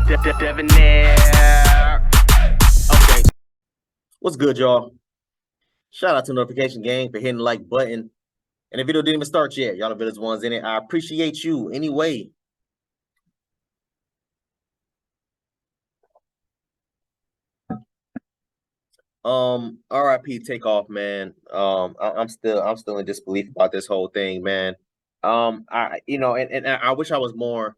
Debonair. Okay. What's good, y'all? Shout out to Notification Gang for hitting the like button. And the video didn't even start yet. Y'all the village ones in it. I appreciate you anyway. RIP Takeoff, man. I'm still in disbelief about this whole thing, man. And I wish I was more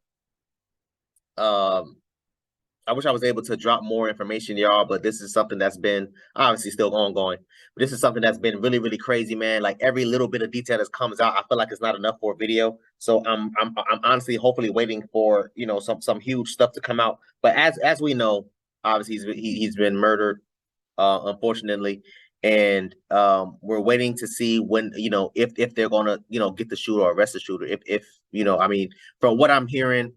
I wish I was able to drop more information, y'all, but this is something that's been obviously still ongoing. But this is something that's been really, really crazy, man. Like every little bit of detail that comes out, I feel like it's not enough for a video. So I'm honestly hopefully waiting for some huge stuff to come out. But as we know, obviously he's been murdered, unfortunately, and we're waiting to see when if they're gonna get the shooter or arrest the shooter. If I mean, from what I'm hearing.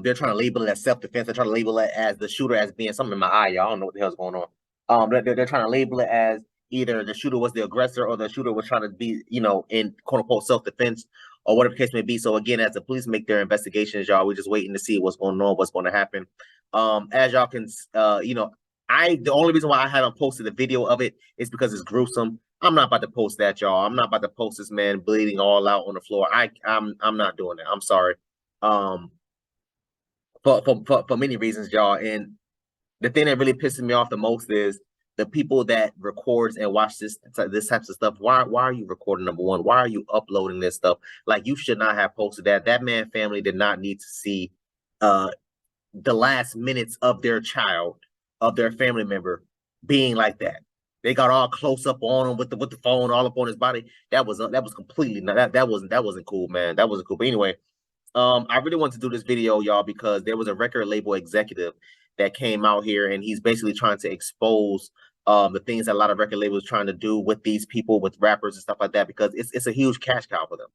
They're trying to label it as self-defense. They're trying to label it as the shooter as being something in my eye. Y'all don't know what the hell's going on. They're trying to label it as either the shooter was the aggressor or the shooter was trying to be, in quote unquote self-defense or whatever the case may be. So again, as the police make their investigations, y'all, we're just waiting to see what's going on, what's going to happen. As y'all can, the only reason why I haven't posted the video of it is because it's gruesome. I'm not about to post that, y'all. I'm not about to post this man bleeding all out on the floor. I'm not doing that. I'm sorry. For many reasons, y'all. And the thing that really pisses me off the most is the people that records and watch this types of stuff. Why are you recording, number one? Why are you uploading this stuff? Like, you should not have posted that. That man family did not need to see the last minutes of their child, of their family member being like that. They got all close up on him with the phone all up on his body. That was completely that wasn't cool, man. That wasn't cool. But anyway, I really wanted to do this video, y'all, because there was a record label executive that came out here, and he's basically trying to expose the things that a lot of record labels trying to do with these people, with rappers and stuff like that, because it's a huge cash cow for them.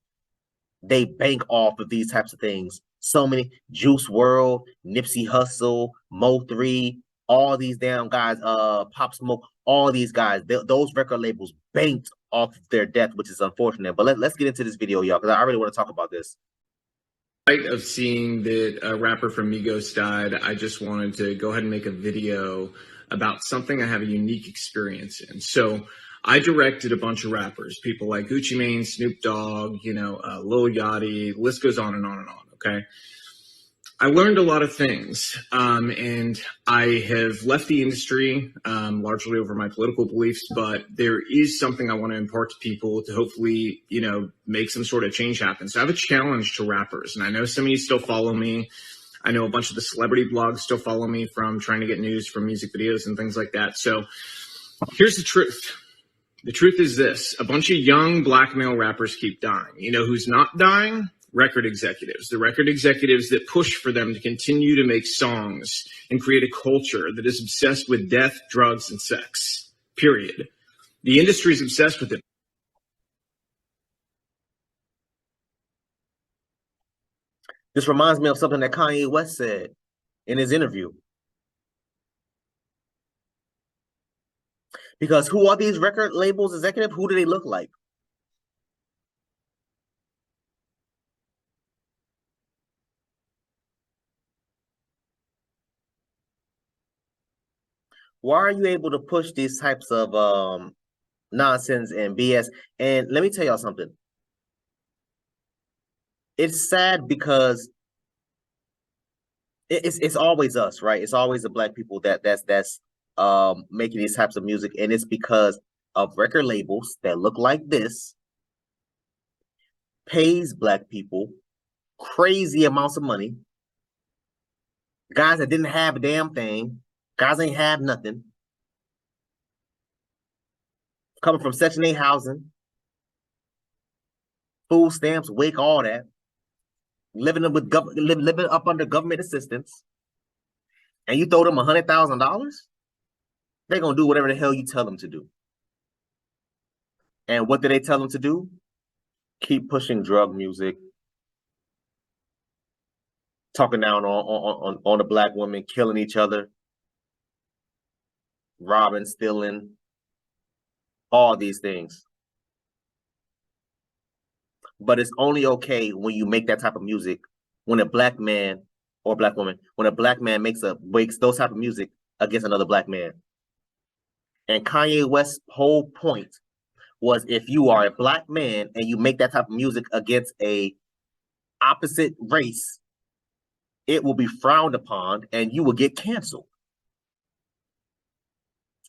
They bank off of these types of things. So many Juice World, Nipsey Hussle, Mo3, all these damn guys, Pop Smoke, all these guys, those record labels banked off of their death, which is unfortunate. But let's get into this video, y'all, because I really want to talk about this. Of seeing that a rapper from Migos died, I just wanted to go ahead and make a video about something I have a unique experience in. So I directed a bunch of rappers, people like Gucci Mane, Snoop Dogg, Lil Yachty, list goes on and on and on, okay? I learned a lot of things, and I have left the industry largely over my political beliefs, but there is something I want to impart to people to hopefully, make some sort of change happen. So I have a challenge to rappers, and I know some of you still follow me. I know a bunch of the celebrity blogs still follow me from trying to get news from music videos and things like that. So here's the truth. The truth is this: a bunch of young black male rappers keep dying. You know who's not dying? Record executives, the record executives that push for them to continue to make songs and create a culture that is obsessed with death, drugs, and sex, period. The industry is obsessed with it. This reminds me of something that Kanye West said in his interview. Because who are these record labels executives? Who do they look like? Why are you able to push these types of nonsense and BS? And let me tell y'all something. It's sad because it's always us, right? It's always the black people that's making these types of music, and it's because of record labels that look like this, pays black people crazy amounts of money. Guys that didn't have a damn thing, guys ain't have nothing, coming from Section 8 housing, food stamps, WIC, all that, living up under government assistance, and you throw them $100,000, they're gonna do whatever the hell you tell them to do. And what do they tell them to do? Keep pushing drug music, talking down on the black women, killing each other, robbing, stealing, all these things. But it's only okay when you make that type of music when a black man or a black woman, when a black man makes those type of music against another black man. And Kanye West's whole point was, if you are a black man and you make that type of music against a opposite race, it will be frowned upon and you will get canceled.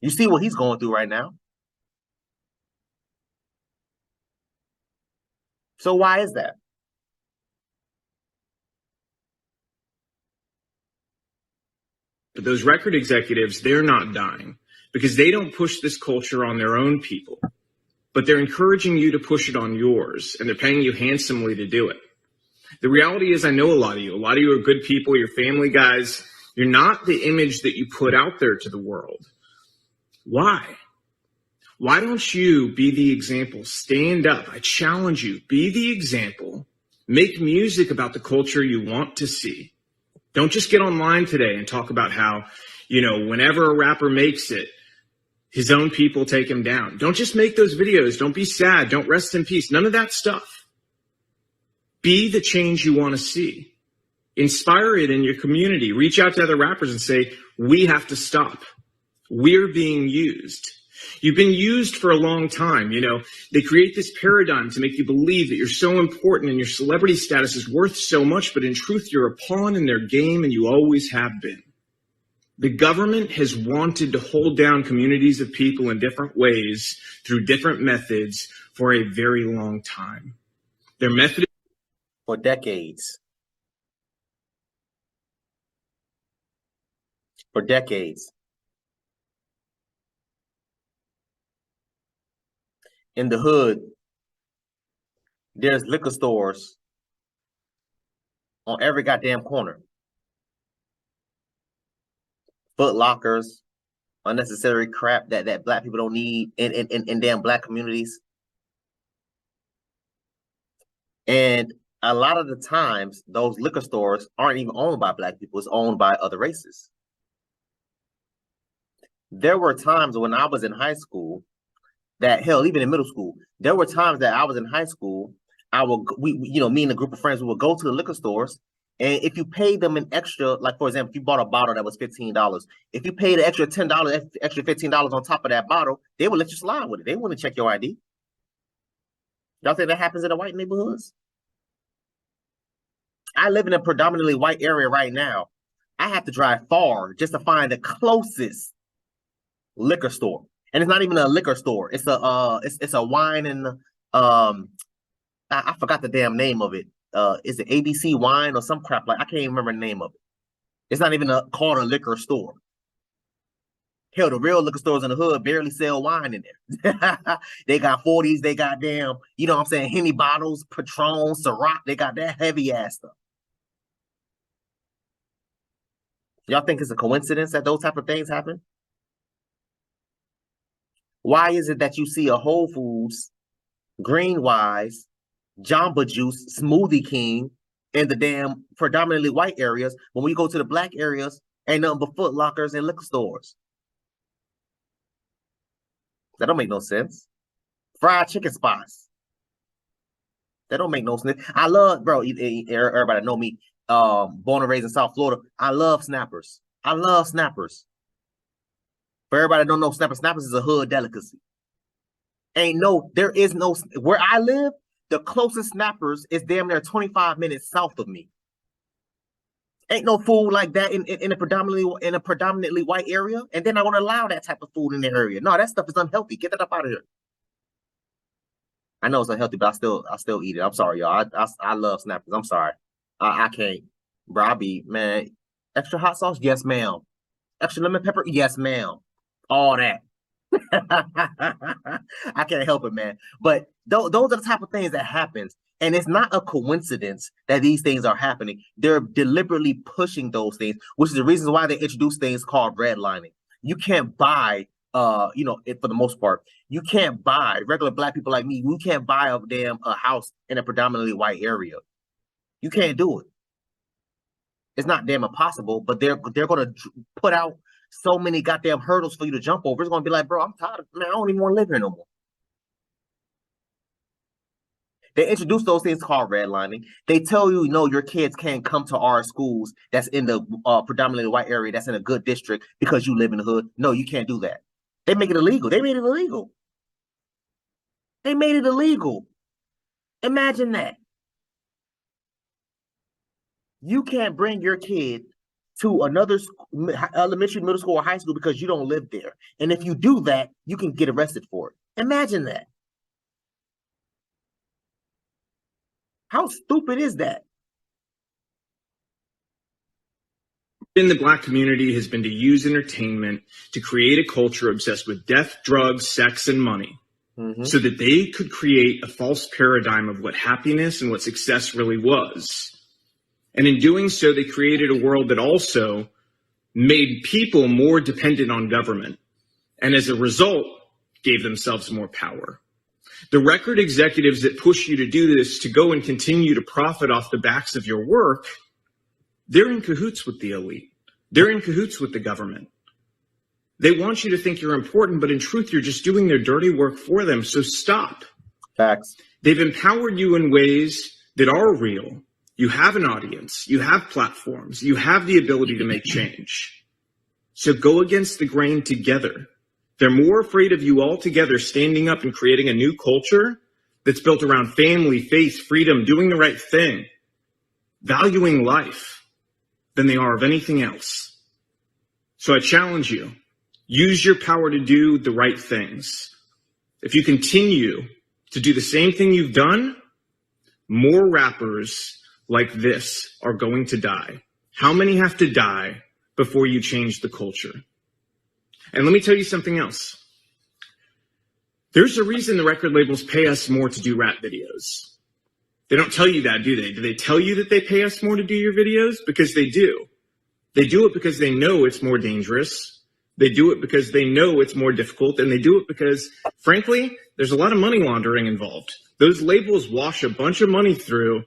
You see what he's going through right now. So why is that? But those record executives, they're not dying because they don't push this culture on their own people, but they're encouraging you to push it on yours, and they're paying you handsomely to do it. The reality is, I know a lot of you. A lot of you are good people. You're family guys. You're not the image that you put out there to the world. Why? Why don't you be the example? Stand up. I challenge you. Be the example. Make music about the culture you want to see. Don't just get online today and talk about how, whenever a rapper makes it, his own people take him down. Don't just make those videos. Don't be sad. Don't rest in peace. None of that stuff. Be the change you want to see. Inspire it in your community. Reach out to other rappers and say, we have to stop. We're being used. You've been used for a long time. They create this paradigm to make you believe that you're so important and your celebrity status is worth so much, but in truth, you're a pawn in their game, and you always have been. The government has wanted to hold down communities of people in different ways through different methods for a very long time. Their method for decades. For decades. In the hood, there's liquor stores on every goddamn corner. Foot lockers, unnecessary crap that black people don't need in damn black communities. And a lot of the times, those liquor stores aren't even owned by black people. It's owned by other races. There were times when I was in high school that, hell, even in middle school, there were times that I was in high school, me and a group of friends, we would go to the liquor stores, and if you paid them an extra, like, for example, if you bought a bottle that was $15, if you paid an extra $10, extra $15 on top of that bottle, they would let you slide with it. They wouldn't check your ID. Y'all think that happens in the white neighborhoods? I live in a predominantly white area right now. I have to drive far just to find the closest liquor store. And it's not even a liquor store. It's a wine and I forgot the damn name of it. Is it ABC wine or some crap? Like, I can't even remember the name of it. It's not even called a liquor store. Hell, the real liquor stores in the hood barely sell wine in there. They got 40s, they got damn, Henny bottles, Patron, Ciroc. They got that heavy ass stuff. Y'all think it's a coincidence that those type of things happen? Why is it that you see a Whole Foods, Greenwise, Jamba Juice, Smoothie King in the damn predominantly white areas, when we go to the black areas, ain't nothing but Foot Lockers and liquor stores? That don't make no sense. Fried chicken spots. That don't make no sense. I love, bro, everybody know me, born and raised in South Florida. I love Snappers. I love Snappers. For everybody that don't know, Snappers is a hood delicacy. There is no, where I live, the closest Snappers is damn near 25 minutes south of me. Ain't no food like that in a predominantly white area, and then I want to allow that type of food in the area. No, that stuff is unhealthy. Get that up out of here. I know it's unhealthy, but I still eat it. I'm sorry, y'all. I love Snappers. I'm sorry. I can't, bro. Man, extra hot sauce, yes, ma'am. Extra lemon pepper, yes, ma'am. All that. I can't help it, man. But those are the type of things that happens. And it's not a coincidence that these things are happening. They're deliberately pushing those things, which is the reason why they introduce things called redlining. You can't buy, for the most part, you can't buy, regular black people like me, we can't buy a house in a predominantly white area. You can't do it. It's not damn impossible, but they're going to put out so many goddamn hurdles for you to jump over. It's going to be like, bro, I'm tired of, man, I don't even want to live here no more. They introduce those things called redlining. They tell you, no, your kids can't come to our schools that's in the predominantly white area, that's in a good district because you live in the hood. No, you can't do that. They make it illegal. They made it illegal. They made it illegal. Imagine that. You can't bring your kid to another elementary, middle school, or high school because you don't live there. And if you do that, you can get arrested for it. Imagine that. How stupid is that? In the Black community has been to use entertainment to create a culture obsessed with death, drugs, sex, and money, so that they could create a false paradigm of what happiness and what success really was. And in doing so, they created a world that also made people more dependent on government, and as a result, gave themselves more power. The record executives that push you to do this, to go and continue to profit off the backs of your work, they're in cahoots with the elite. They're in cahoots with the government. They want you to think you're important, but in truth, you're just doing their dirty work for them. So stop. Facts. They've empowered you in ways that are real. You have an audience. You have platforms. You have the ability to make change. So go against the grain together. They're more afraid of you all together standing up and creating a new culture that's built around family, faith, freedom, doing the right thing, valuing life, than they are of anything else. So I challenge you, use your power to do the right things. If you continue to do the same thing you've done, more rappers like this are going to die. How many have to die before you change the culture? And let me tell you something else. There's a reason the record labels pay us more to do rap videos. They don't tell you that, do they? Do they tell you that they pay us more to do your videos? Because they do. They do it because they know it's more dangerous. They do it because they know it's more difficult. And they do it because, frankly, there's a lot of money laundering involved. Those labels wash a bunch of money through.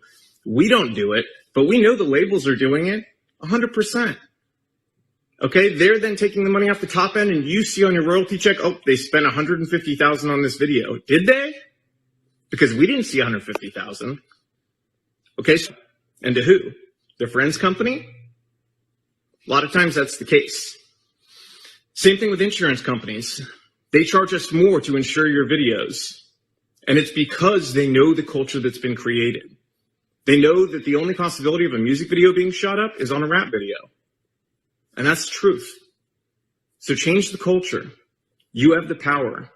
We don't do it, but we know the labels are doing it 100%. Okay, they're then taking the money off the top end, and you see on your royalty check, oh, they spent $150,000 on this video. Did they? Because we didn't see $150,000. Okay, and to who? Their friend's company? A lot of times that's the case. Same thing with insurance companies. They charge us more to insure your videos. And it's because they know the culture that's been created. They know that the only possibility of a music video being shot up is on a rap video. And that's truth. So change the culture. You have the power.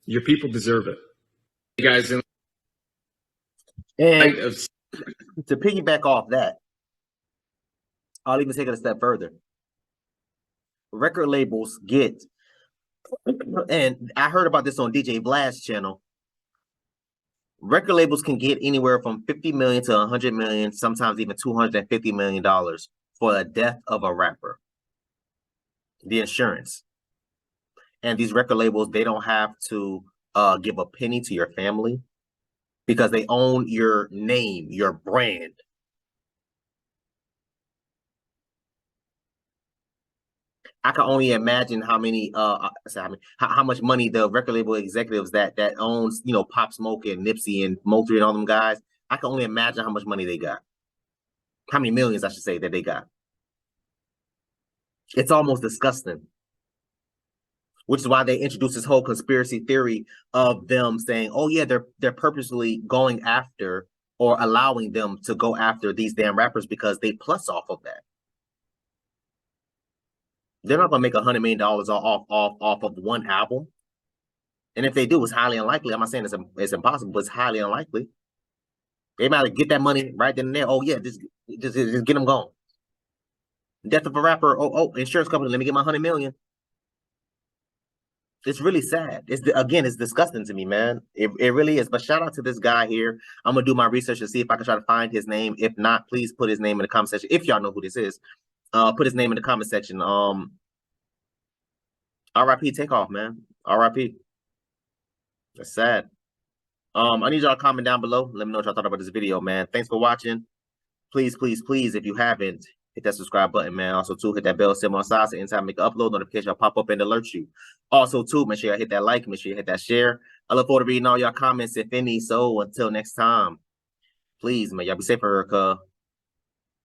Your people deserve it. You guys, and to piggyback off that, I'll even take it a step further. Record labels get, and I heard about this on DJ Vlad's channel, record labels can get anywhere from 50 million to 100 million, sometimes even $250 million for the death of a rapper. The insurance. And these record labels, they don't have to give a penny to your family because they own your name, your brand. I can only imagine how many how much money the record label executives that owns, you know, Pop Smoke and Nipsey and Moultrie and all them guys, I can only imagine how much money they got. How many millions, I should say, that they got. It's almost disgusting. Which is why they introduced this whole conspiracy theory of them saying, oh yeah, they're purposely going after or allowing them to go after these damn rappers because they plus off of that. They're not gonna make $100 million off of one album. And if they do, it's highly unlikely. I'm not saying it's impossible, but it's highly unlikely. They might get that money right then and there. Oh yeah, just get them going. Death of a rapper. Oh, insurance company, let me get my 100 million. It's really sad. It's disgusting to me, man. It really is. But shout out to this guy here. I'm gonna do my research to see if I can try to find his name. If not, please put his name in the comment section. If y'all know who this is, put his name in the comment section. R.I.P. Takeoff, man. R.I.P. That's sad. I need y'all to comment down below. Let me know what y'all thought about this video, man. Thanks for watching. Please, please, please, if you haven't, hit that subscribe button, man. Also, too, hit that bell symbol on side so anytime I make an upload, notification will pop up and alert you. Also, too, make sure you hit that like, make sure you hit that share. I look forward to reading all y'all comments, if any. So until next time, please, man, y'all be safe, Erica.